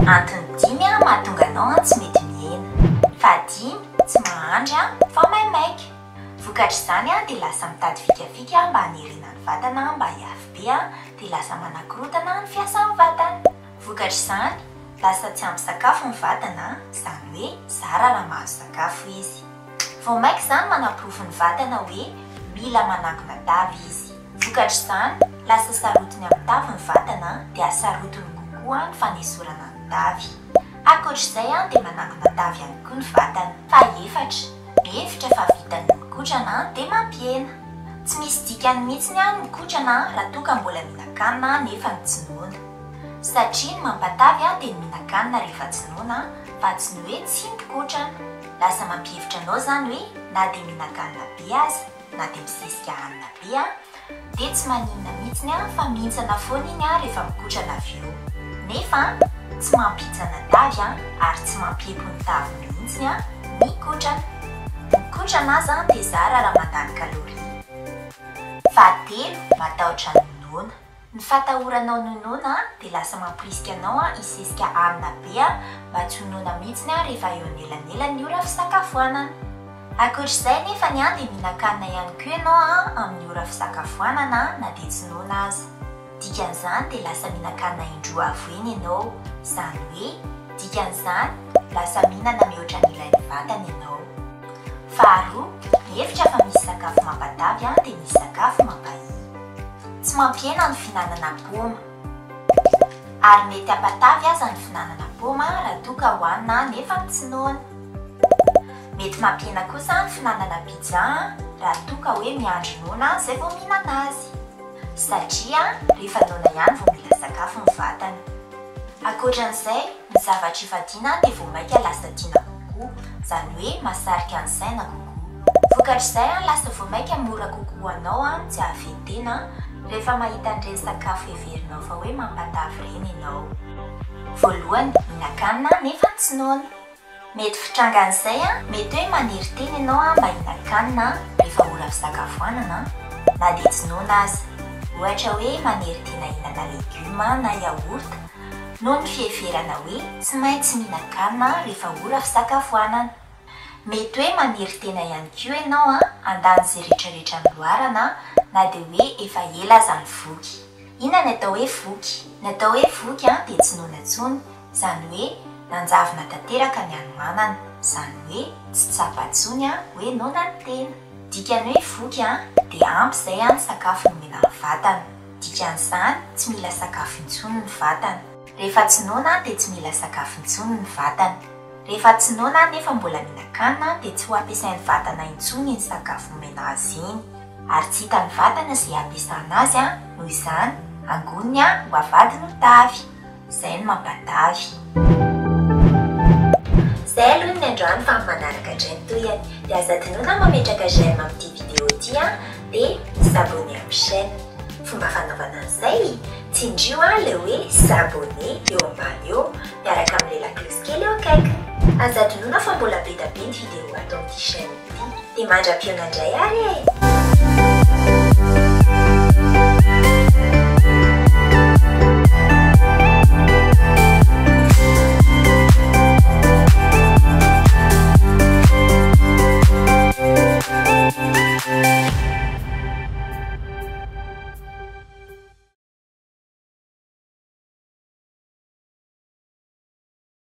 Antony 5 mahatonga anao tsy mety mihena. Fa 5 tsy mahandry fa maimaika. Vokatr' izany dia lasa mitady fikafika mba hanerina ny vatana mba hiafy be dia lasa manakorotana ny fiasan'ny vatana. Vokatr' izany lasa tsy ampy sakafo ny vatana, izany hoe zara raha mahazo sakafo izy. Vao maika izany manamporofo ny vatana hoe mila manangona tavy izy. Vokatr' izany lasa sarotiny amin'ny tavy ny vatana dia sarotiny kokoa ny fanesorana ny tavy. Ankoatr'izay dia manangona tavy ihany koa ny vatana. Faha-efatra, mihevitra fa vitan'ny mikotrana dia mampihena. Tsy misy dikany mihitsy ny mikotrana raha toa ka mbola mihinan-kanina nefa tsy noana. Satria ny mampatavy dia mihinan-kanina rehefa tsy noana fa tsy ny hoe tsy mikotrana. Lasa mampihevitra anao izany hoe na dia mihinan-kanina be aza na dia misesika hanina be dia tsy maninona mihitsy fa mihintsana foana iny rehefa mikotrana avy eo. Nefa tsy mampihitsana tavy ary tsy mampihepo ny tavy mihitsy mikotrana. Mikotrana aza dia zara raha mandany kaloria. Faha-telo, matahotra ny nonoana. Ny fatahoranao nonoana dia lasa mamporisika anao hisesika hanina be mba tsy nonoana mihitsy rehefa eo anelanelany ora fisakafoanana. Ankoatr'izay nefa dia mihinan-kanina ihany koa ianao amin'ny ora fisakafoanana na dia tsy noana aza. Dikan'izany dia lasa mihinan-kanina indroa avo eny ianao. Izany hoe dikan'izany lasa mihinana mihoatra ny ilain'ny vatana ianao. Faharoa, mihevitra fa misy sakafo mampatavy dia misy sakafo mampahia. Tsy mampihena ny fihinanana paoma. Ary mety hampatavy aza ny fihinanana paoma raha toa ka hohanina nefa tsy noana. Mety mampihena kosa ny fihinanana pizza raha toa ka hoe miandry noana izay vao mihinana azy. Satria rehefa noana ihany vao mila sakafo ny vatana. Ankoatran'izay, ny zavatra ifadiana dia vao maika lasa tiana kokoa, izany hoe mahasarika ny saina kokoa. Vokatr' lasa vao maika mora kokoa anao tsy hafetena rehefa mahita an'ireny sakafo heverinao fa hoe mampatavy ireny ianao. Voalohany, mihinan-kanina nefa tsy noana. Mety fitrangan'izay mety hoe maniry tena ianao mba hihinan-kanina rehefa ora fisakafoanana na dia tsy noana aza. Ohatra hoe maniry tena hihinana legioma na yaourt noho ny fiheverana hoe tsy maintsy mihinan-kanina rehefa ora fisakafoanana. Mety hoe maniry tena ihany koa ianao handany izay rehetrarehetra ny loharana na dia hoe efa ela aza ny voky. Inona ny atao hoe voky? Ny atao hoe voky dia tsy noana intsony, izany hoe nanjavona tanteraka ny hanomanana, izany hoe tsy tsapa intsony hoe noana ny tena. Dikany hoe voky dia ampy izay ny sakafo nomen'ny vatana. Dikan'izany tsy mila sakafo intsony ny vatana. Rehefa tsy noana dia tsy mila sakafo intsony ny vatana. Rehefa tsy noana nefa mbola mihinan-kanina dia tsy ho ampiasain'ny vatana intsony ny sakafo nomena azy iny. Ary tsy hitan'ny vatana izay ampiasana azy noho izany angoniny ho avadiny ho tavy. Izay no mampatavy. Izay aloha ny androany fa amin'ny manaraka indray ny toyany. Dia aza tinoana mametraka j'aime amin'ity vidéo ity dia s'abonner amin'ny chaîne. Fomba fanaovana an'izay, tsindrio ilay hoe s'abonner eo ambany eo miaraka amin'ilay laklosy kely eo akaikiny. Aza tinoana fa mbola be dia be ny vidéo atao amin'ity chaîne ity dia mandra-pionandray ary e!